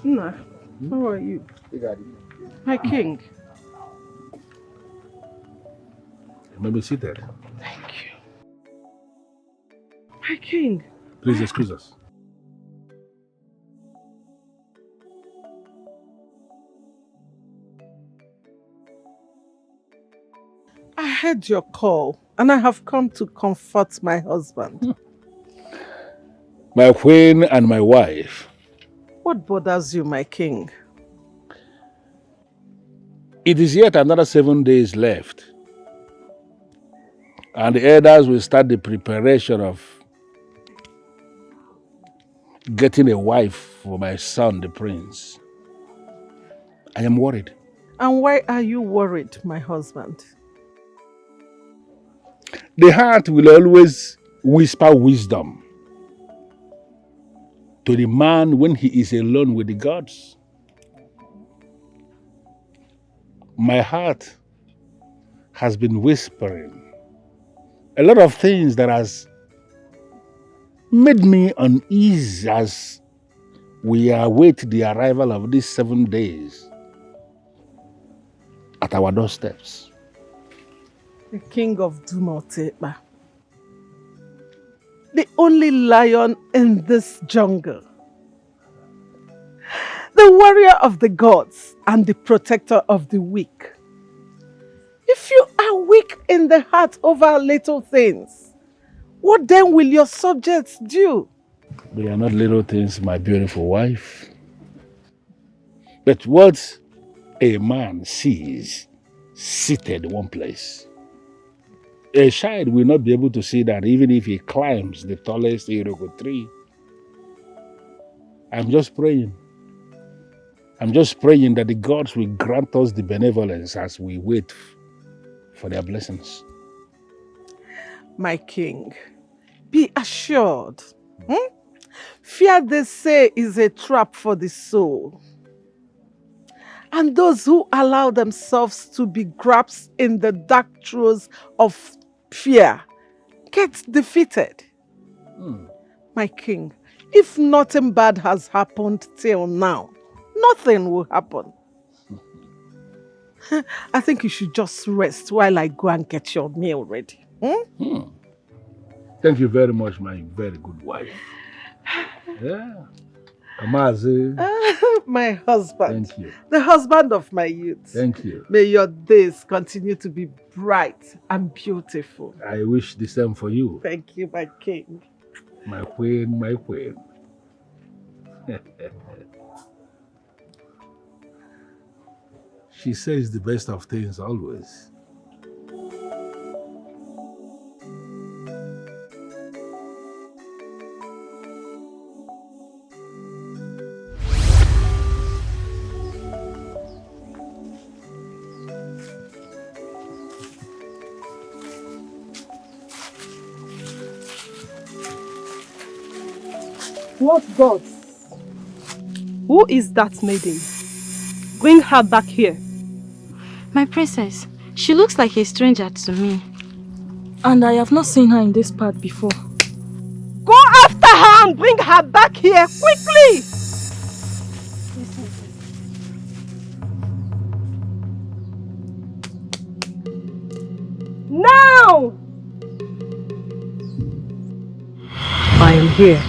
Nah, how are you? My king. You may be seated. Thank you. My king. Please excuse us. I heard your call and I have come to comfort my husband. My queen and my wife. What bothers you, my king? It is yet another 7 days left. And the elders will start the preparation of getting a wife for my son, the prince. I am worried. And why are you worried, my husband? The heart will always whisper wisdom to the man when he is alone with the gods. My heart has been whispering a lot of things that has made me uneasy as we await the arrival of these 7 days at our doorsteps. The king of Dumotepa. The only lion in this jungle. The warrior of the gods and the protector of the weak. If you are weak in the heart over little things, what then will your subjects do? They are not little things, my beautiful wife. But what a man sees seated in one place A child will not be able to see that even if he climbs the tallest Iroko tree. I'm just praying. I'm just praying that the gods will grant us the benevolence as we wait for their blessings. My king, be assured. Fear, they say, is a trap for the soul. And those who allow themselves to be grasped in the dark throes of fear get defeated. My king, if nothing bad has happened till now, nothing will happen. I think you should just rest while I go and get your meal ready. Thank you very much, my very good wife. Yeah. Amazi. My husband. Thank you. The husband of my youth. Thank you. May your days continue to be bright and beautiful. I wish the same for you. Thank you, my king. My queen, my queen. She says the best of things always. What gods? Who is that maiden? Bring her back here. My princess, she looks like a stranger to me. And I have not seen her in this part before. Go after her and bring her back here quickly! Now! I am here.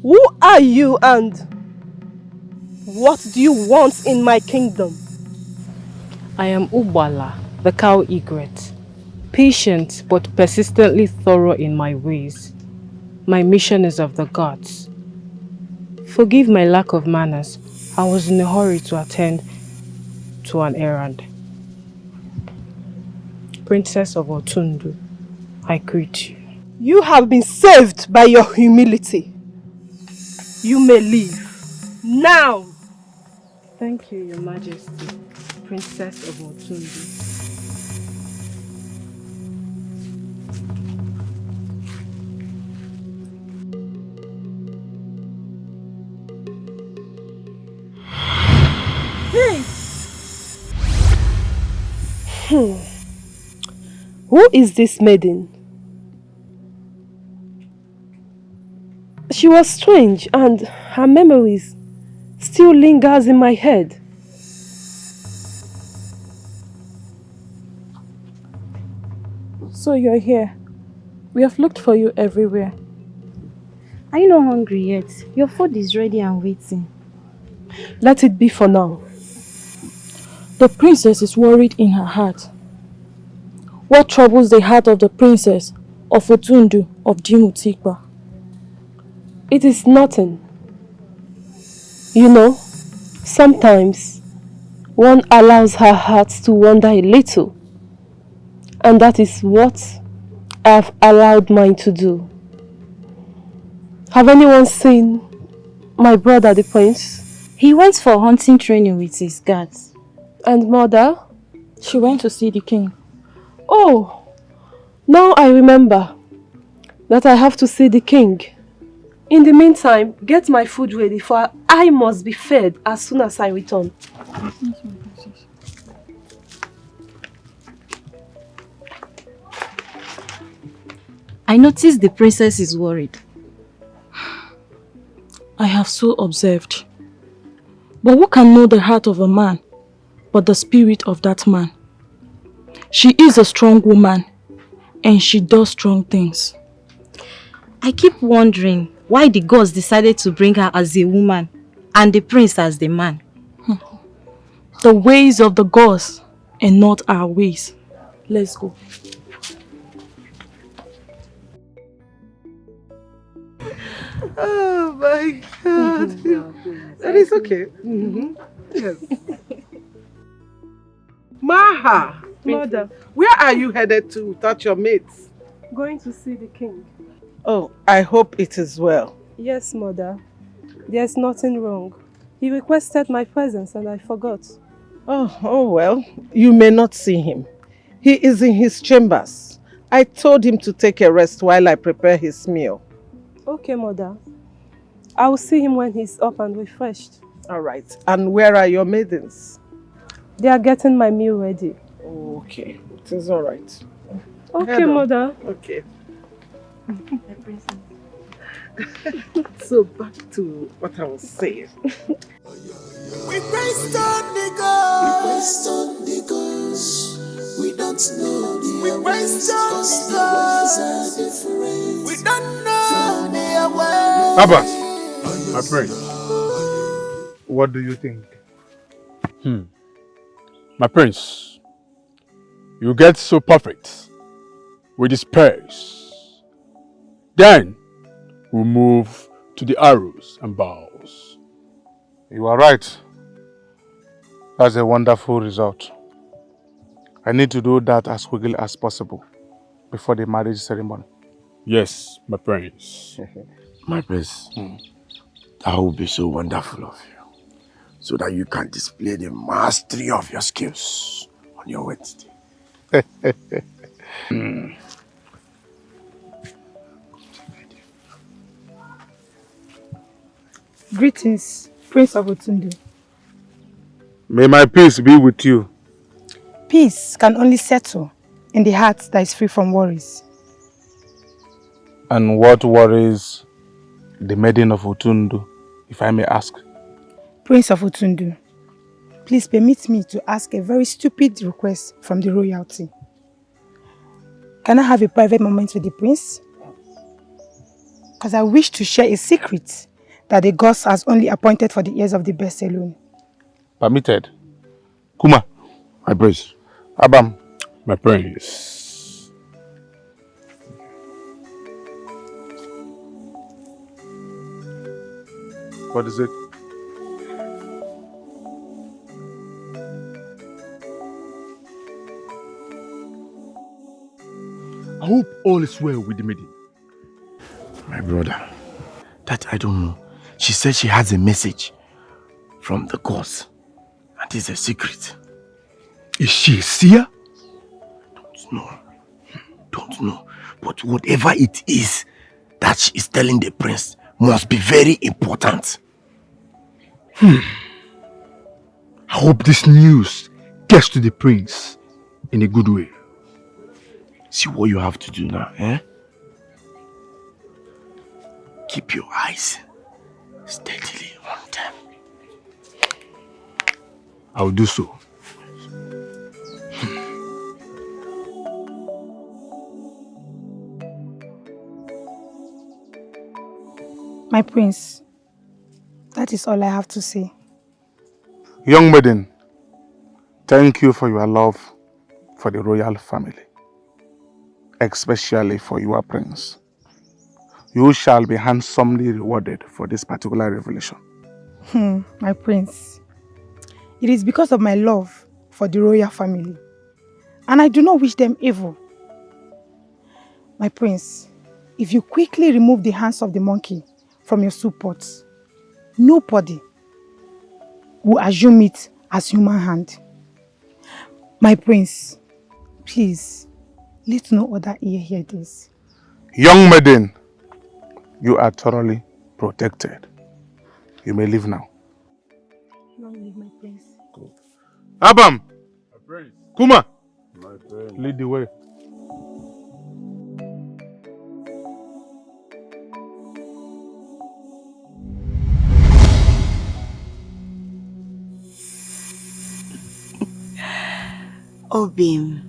Who are you and what do you want in my kingdom? I am Ubah, the cow egret. Patient but persistently thorough in my ways. My mission is of the gods. Forgive my lack of manners. I was in a hurry to attend to an errand. Princess of Otundu, I greet you. You have been saved by your humility. You may leave. Now! Thank you, Your Majesty, Princess of Otundu. Who is this maiden? She was strange and her memories still lingers in my head. So you're here. We have looked for you everywhere. Are you not hungry yet? Your food is ready and waiting. Let it be for now. The princess is worried in her heart. What troubles the heart of the princess of Otundu of Dimutikba? It is nothing. You know, sometimes one allows her heart to wander a little. And that is what I have allowed mine to do. Have anyone seen my brother the prince? He went for hunting training with his guards. And mother? She went to see the king. Oh, now I remember that I have to see the king. In the meantime, get my food ready, for I must be fed as soon as I return. I noticed the princess is worried. I have so observed. But who can know the heart of a man but the spirit of that man? She is a strong woman and she does strong things. I keep wondering why the gods decided to bring her as a woman and the prince as the man. The ways of the gods and not our ways. Let's go. Oh my God. That is okay. Yes. Maha, Mother. where are you headed to without your mates? Going to see the king. Oh, I hope it is well. Yes, Mother. There's nothing wrong. He requested my presence and I forgot. Oh well, you may not see him. He is in his chambers. I told him to take a rest while I prepare his meal. Okay, Mother. I will see him when he's up and refreshed. All right. And where are your maidens? They are getting my meal ready. Okay, it is all right. Okay, Head on. Mother. Okay. So back to what I was saying. We praise on the gods. We praise on the gods. We don't know the ways, cause the ways are different. We don't know their ways. Abba, my prince, what do you think? My prince, you get so perfect with this purse. Then we'll move to the arrows and bows. You are right. That's a wonderful result. I need to do that as quickly as possible before the marriage ceremony. Yes, my prince. My prince, that would be so wonderful of you, so that you can display the mastery of your skills on your wedding day. Greetings, Prince of Otundu. May my peace be with you. Peace can only settle in the heart that is free from worries. And what worries the maiden of Otundu, if I may ask? Prince of Otundu, please permit me to ask a very stupid request from the royalty. Can I have a private moment with the prince? Because I wish to share a secret that the gods has only appointed for the ears of the best alone. Permitted. Kuma, my prince. Abam, my prince. What is it? I hope all is well with the maiden. My brother, that I don't know. She said she has a message from the gods, and it's a secret. Is she a seer? Don't know. But whatever it is that she is telling the prince must be very important. I hope this news gets to the prince in a good way. See what you have to do now, eh? Keep your eyes steadily on them. I will do so. My prince, that is all I have to say. Young maiden, thank you for your love for the royal family, especially for your prince. You shall be handsomely rewarded for this particular revelation. My prince, it is because of my love for the royal family, and I do not wish them evil. My prince, if you quickly remove the hands of the monkey from your soup pots, nobody will assume it as human hand. My prince, please, let no other ear hear this. Young maiden, you are thoroughly protected. You may leave now. Long live my prince. Abam! Kuma! Lead the way. Obim,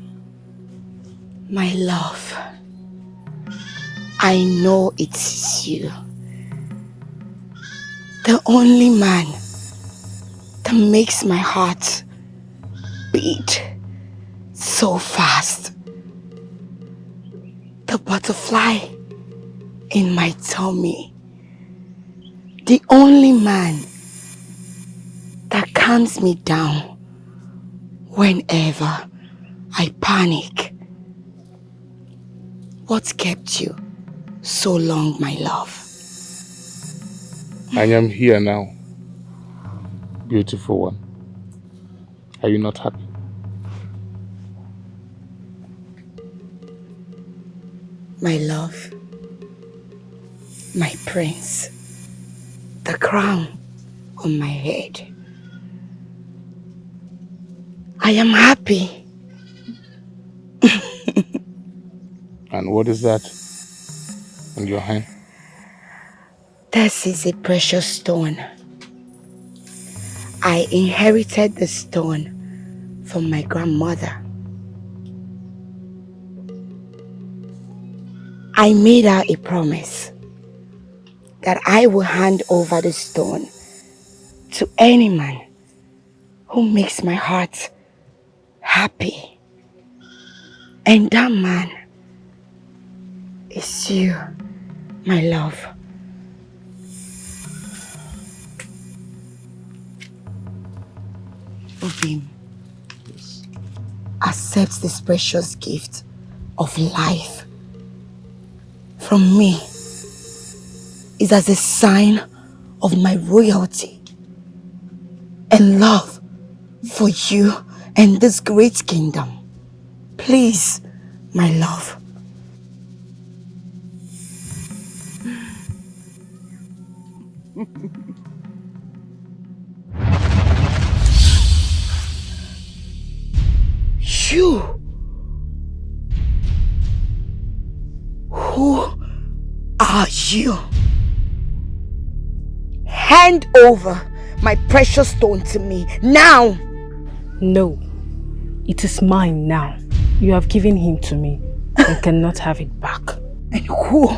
my love, I know it is you. The only man that makes my heart beat so fast. The butterfly in my tummy The only man that calms me down whenever I panic. What kept you so long, my love? I am here now, beautiful one. Are you not happy? My love, my prince, the crown on my head. I am happy. And what is that in your hand? This is a precious stone. I inherited the stone from my grandmother. I made her a promise that I will hand over the stone to any man who makes my heart happy. And that man is you, my love. Ubim, accept this precious gift of life from me. Is as a sign of my royalty and love for you and this great kingdom. Please, my love. You? Who are you? Hand over my precious stone to me now. No, it is mine now. You have given him to me. I cannot have it back. And who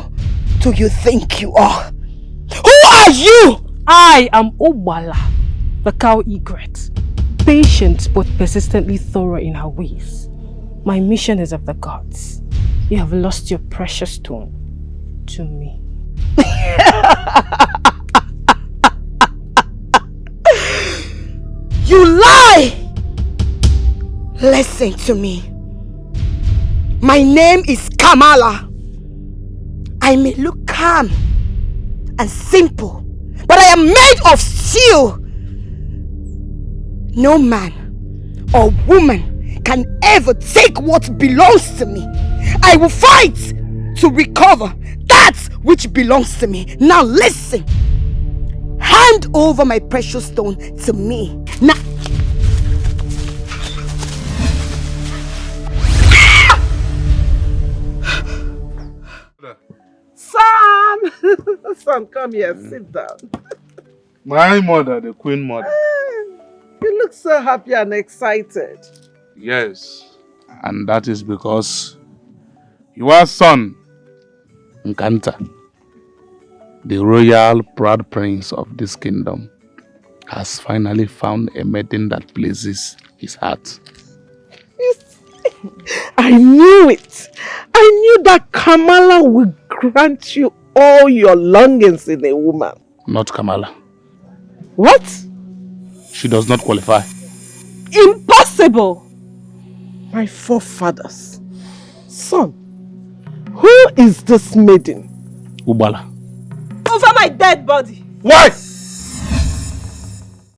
do you think you are? Who are you? I am Ubah, the cow egret. Patient but persistently thorough in her ways. My mission is of the gods. You have lost your precious stone to me. You lie! Listen to me. My name is Kamala. I may look calm and simple, but I am made of steel. No man or woman can ever take what belongs to me. I will fight to recover that which belongs to me. Now listen. Hand over my precious stone to me. Now. Son! Son, come here, sit down. My mother, the queen mother. You look so happy and excited. Yes. And that is because your son, Nkanta, the royal proud prince of this kingdom, has finally found a maiden that pleases his heart. I knew it. I knew that Kamala will grant you all your longings in a woman. Not Kamala. What? She does not qualify. Impossible! My forefathers. Son, who is this maiden? Ubah. Over my dead body. Why?